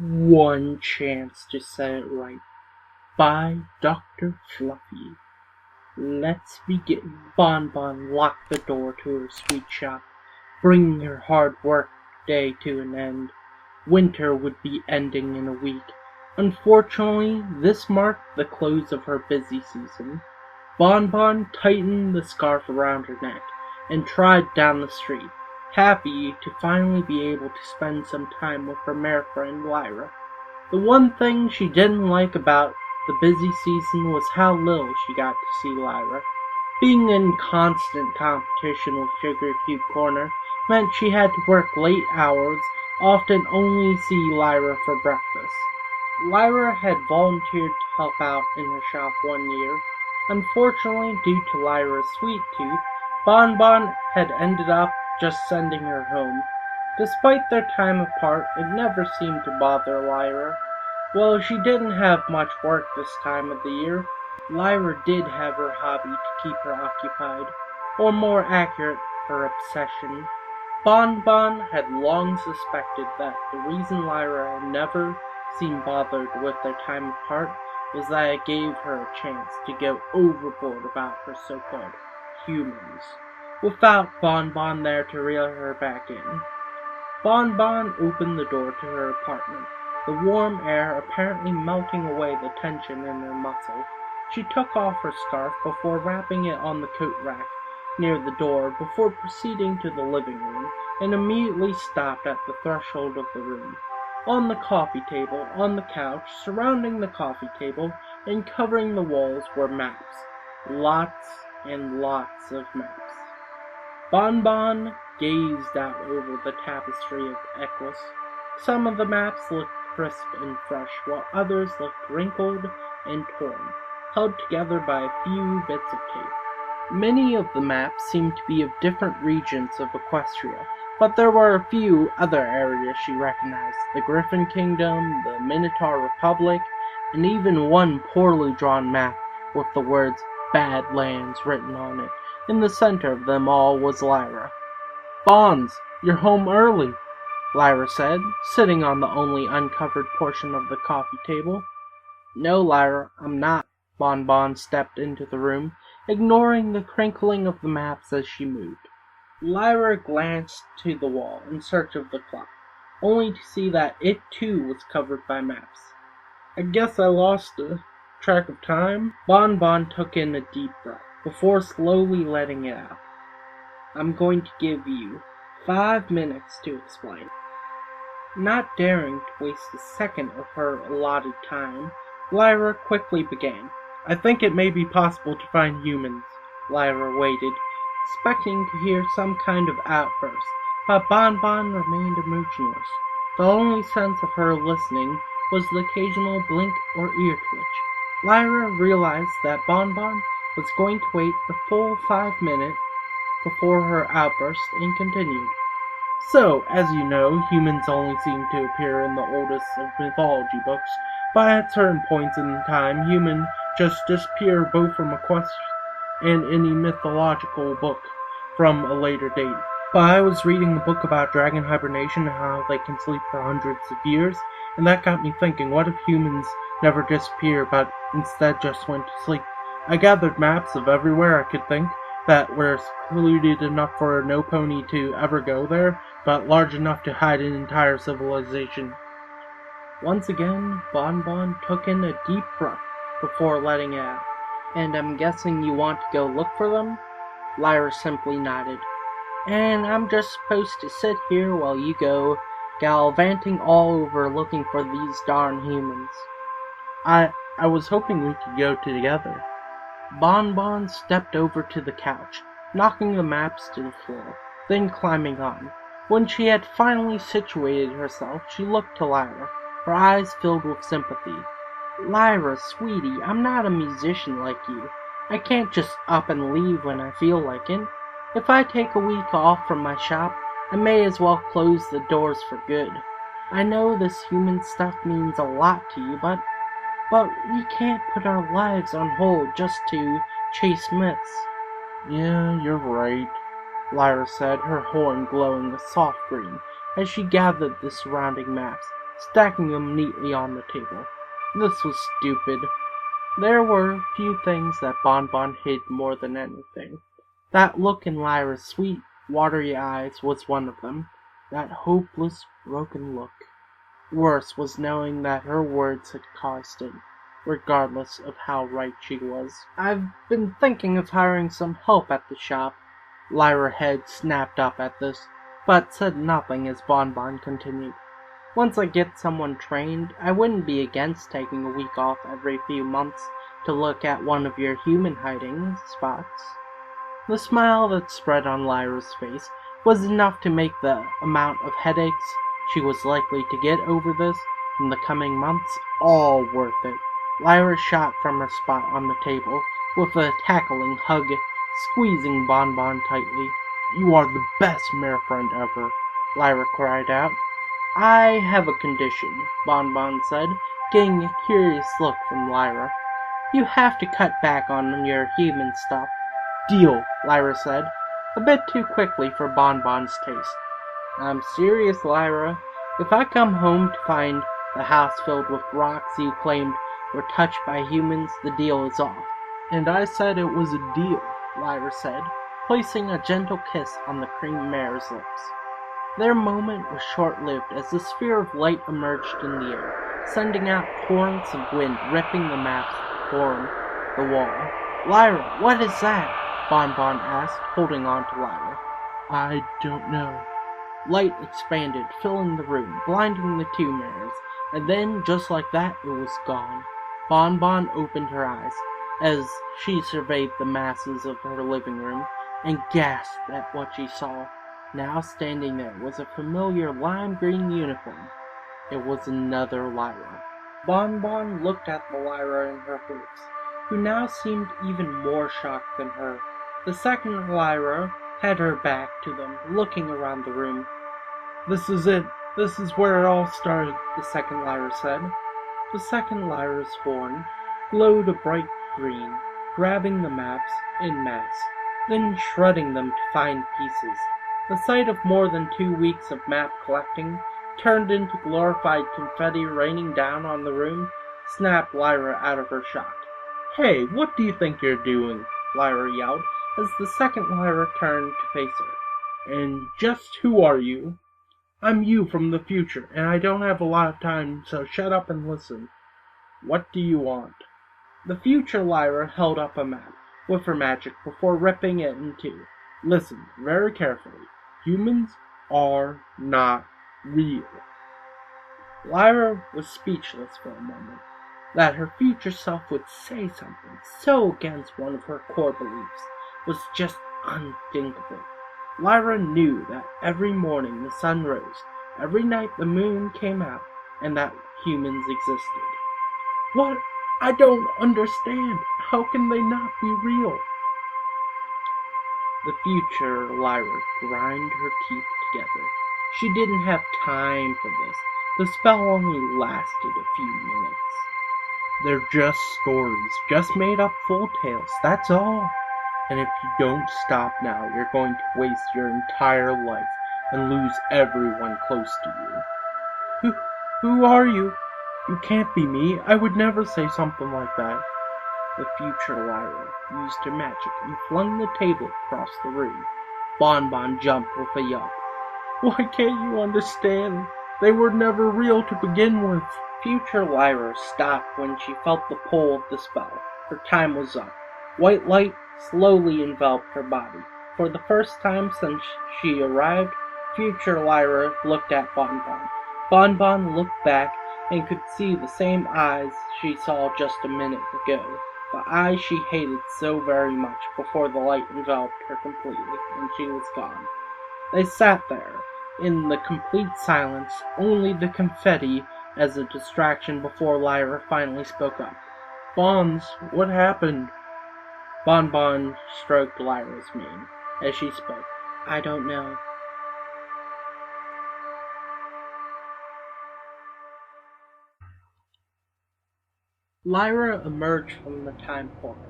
One Chance to Set It Right by Dr. Fluffy. Let's begin. Bonbon locked the door to her sweet shop, bringing her hard work day to an end. Winter would be ending in a week. Unfortunately, this marked the close of her busy season. Bonbon tightened the scarf around her neck and trotted down the street, happy to finally be able to spend some time with her mare friend Lyra. The one thing she didn't like about the busy season was how little she got to see Lyra. Being in constant competition with Sugar Cube Corner meant she had to work late hours, often only see Lyra for breakfast. Lyra had volunteered to help out in her shop one year. Unfortunately, due to Lyra's sweet tooth, Bonbon had ended up just sending her home. Despite their time apart, it never seemed to bother Lyra. While she didn't have much work this time of the year, Lyra did have her hobby to keep her occupied, or more accurate, her obsession. Bonbon had long suspected that the reason Lyra had never seemed bothered with their time apart was that it gave her a chance to go overboard about her so-called humans, without Bonbon there to reel her back in. Bonbon opened the door to her apartment, the warm air apparently melting away the tension in her muscles. She took off her scarf before wrapping it on the coat rack near the door before proceeding to the living room, and immediately stopped at the threshold of the room. On the coffee table, on the couch, surrounding the coffee table, and covering the walls were maps. Lots and lots of maps. Bonbon gazed out over the tapestry of Equus. Some of the maps looked crisp and fresh, while others looked wrinkled and torn, held together by a few bits of tape. Many of the maps seemed to be of different regions of Equestria, but there were a few other areas she recognized: the Griffin Kingdom, the Minotaur Republic, and even one poorly drawn map with the words Badlands written on it. In the center of them all was Lyra. "Bonds, you're home early," Lyra said, sitting on the only uncovered portion of the coffee table. "No, Lyra, I'm not." Bonbon stepped into the room, ignoring the crinkling of the maps as she moved. Lyra glanced to the wall in search of the clock, only to see that it too was covered by maps. "I guess I lost track of time." Bonbon took in a deep breath before slowly letting it out. "I'm going to give you 5 minutes to explain." Not daring to waste a second of her allotted time, Lyra quickly began. "I think it may be possible to find humans." Lyra waited, expecting to hear some kind of outburst, but Bonbon remained motionless. The only sense of her listening was the occasional blink or ear twitch. Lyra realized that Bonbon was going to wait the full 5 minutes before her outburst and continued. "So, as you know, humans only seem to appear in the oldest of mythology books, but at certain points in time, humans just disappear both from a quest and any mythological book from a later date. But I was reading a book about dragon hibernation and how they can sleep for hundreds of years, and that got me thinking, what if humans never disappear, but instead just went to sleep? I gathered maps of everywhere I could think that were secluded enough for no pony to ever go there, but large enough to hide an entire civilization." Once again, Bonbon took in a deep breath before letting it out. "And I'm guessing you want to go look for them?" Lyra simply nodded. "And I'm just supposed to sit here while you go gallivanting all over looking for these darn humans?" I was hoping we could go together." Bonbon stepped over to the couch, knocking the maps to the floor, then climbing on. When she had finally situated herself, she looked to Lyra, her eyes filled with sympathy. "Lyra, sweetie, I'm not a musician like you. I can't just up and leave when I feel like it. If I take a week off from my shop, I may as well close the doors for good. I know this human stuff means a lot to you, but we can't put our lives on hold just to chase myths." "Yeah, you're right," Lyra said, her horn glowing a soft green as she gathered the surrounding maps, stacking them neatly on the table. This was stupid. There were few things that Bonbon hid more than anything. That look in Lyra's sweet, watery eyes was one of them. That hopeless, broken look. Worse was knowing that her words had caused it, regardless of how right she was. "I've been thinking of hiring some help at the shop." Lyra's head snapped up at this, but said nothing as Bonbon continued. "Once I get someone trained, I wouldn't be against taking a week off every few months to look at one of your human hiding spots." The smile that spread on Lyra's face was enough to make the amount of headaches she was likely to get over this in the coming months all worth it. Lyra shot from her spot on the table with a tackling hug, squeezing Bonbon tightly. "You are the best mare friend ever," Lyra cried out. "I have a condition," Bonbon said, getting a curious look from Lyra. "You have to cut back on your human stuff." "Deal," Lyra said, a bit too quickly for Bonbon's taste. "I'm serious, Lyra. If I come home to find the house filled with rocks you claimed were touched by humans, the deal is off." "And I said it was a deal," Lyra said, placing a gentle kiss on the cream mare's lips. Their moment was short-lived as the sphere of light emerged in the air, sending out torrents of wind ripping the maps form the wall. "Lyra, what is that?" Bonbon asked, holding on to Lyra. "I don't know." Light expanded, filling the room, blinding the two mares, and then, just like that, it was gone. Bonbon opened her eyes as she surveyed the masses of her living room, and gasped at what she saw. Now standing there was a familiar lime green uniform. It was another Lyra. Bonbon looked at the Lyra in her hopes, who now seemed even more shocked than her. The second Lyra had her back to them, looking around the room. "This is it. This is where it all started," the second Lyra said. The second Lyra's horn glowed a bright green, grabbing the maps en masse, then shredding them to fine pieces. The sight of more than 2 weeks of map collecting, turned into glorified confetti raining down on the room, snapped Lyra out of her shock. "Hey, what do you think you're doing?" Lyra yelled, as the second Lyra turned to face her. "And just who are you?" "I'm you from the future, and I don't have a lot of time, so shut up and listen." "What do you want?" The future Lyra held up a map with her magic before ripping it in two. "Listen very carefully. Humans are not real." Lyra was speechless for a moment. That her future self would say something so against one of her core beliefs was just unthinkable. Lyra knew that every morning the sun rose, every night the moon came out, and that humans existed. "What? I don't understand. How can they not be real?" The future Lyra ground her teeth together. She didn't have time for this. The spell only lasted a few minutes. "They're just stories, just made up full tales, that's all. And if you don't stop now, you're going to waste your entire life and lose everyone close to you." Who are you? You can't be me. I would never say something like that." The future Lyra used her magic and flung the table across the room. Bonbon jumped with a yelp. "Why can't you understand? They were never real to begin with." Future Lyra stopped when she felt the pull of the spell. Her time was up. White light slowly enveloped her body. For the first time since she arrived, future Lyra looked at Bonbon. Bonbon looked back and could see the same eyes she saw just a minute ago. The eyes she hated so very much before the light enveloped her completely, and she was gone. They sat there, in the complete silence, only the confetti as a distraction before Lyra finally spoke up. "Bons, what happened?" Bonbon stroked Lyra's mane as she spoke. "I don't know." Lyra emerged from the time portal,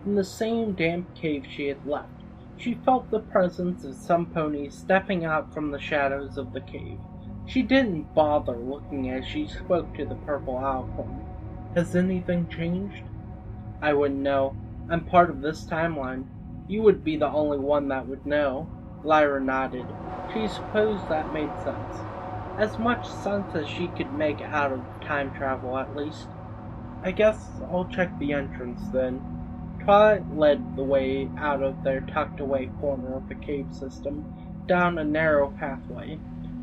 in the same damp cave she had left. She felt the presence of some ponies stepping out from the shadows of the cave. She didn't bother looking as she spoke to the purple alcorn. Has anything changed? I wouldn't know. I'm part of this timeline. You would be the only one that would know. Lyra nodded. She supposed that made sense. As much sense as she could make out of time travel, at least. I guess I'll check the entrance then. Twilight led the way out of their tucked-away corner of the cave system, down a narrow pathway.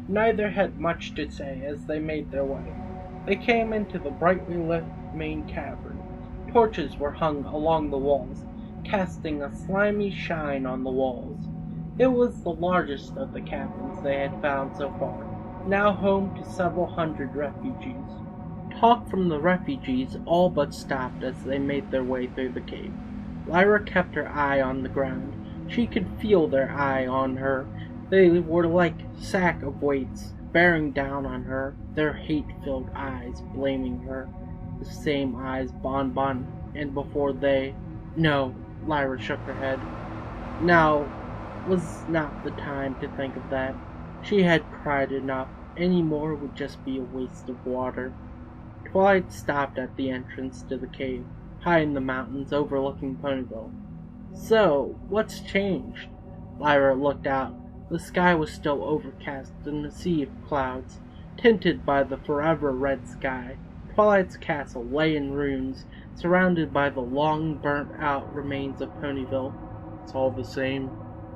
Neither had much to say as they made their way. They came into the brightly lit main cavern. Torches were hung along the walls, casting a slimy shine on the walls. It was the largest of the caverns they had found so far, now home to several hundred refugees. Talk from the refugees all but stopped as they made their way through the cave. Lyra kept her eye on the ground. She could feel their eye on her. They were like a sack of weights, bearing down on her, their hate-filled eyes blaming her. The same eyes Bon and before they... No, Lyra shook her head. Now was not the time to think of that. She had cried enough. Any more would just be a waste of water. Twilight stopped at the entrance to the cave, high in the mountains overlooking Ponyville. So, what's changed? Lyra looked out. The sky was still overcast in a sea of clouds, tinted by the forever red sky. Twilight's castle lay in ruins, surrounded by the long burnt-out remains of Ponyville. It's all the same,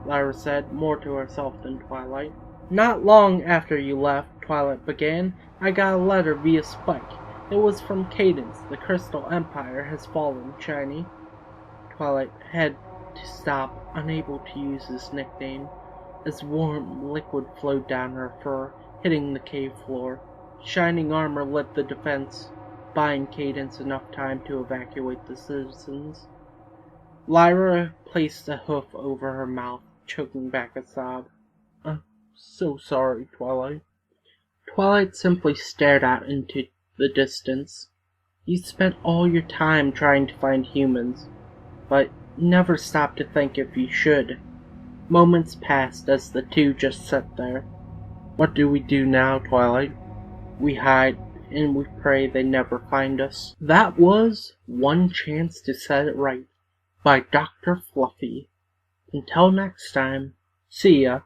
Lyra said, more to herself than Twilight. Not long after you left, Twilight began, I got a letter via Spike. It was from Cadence. The Crystal Empire has fallen, Shiny. Twilight had to stop, unable to use his nickname, as warm liquid flowed down her fur, hitting the cave floor. Shining armor lit the defense, buying Cadence enough time to evacuate the citizens. Lyra placed a hoof over her mouth, choking back a sob. I'm so sorry, Twilight. Twilight simply stared out into the distance. You spent all your time trying to find humans, but never stopped to think if you should. Moments passed as the two just sat there. What do we do now, Twilight? We hide, and we pray they never find us. That was One Chance to Set It Right by Dr. Fluffy. Until next time, see ya.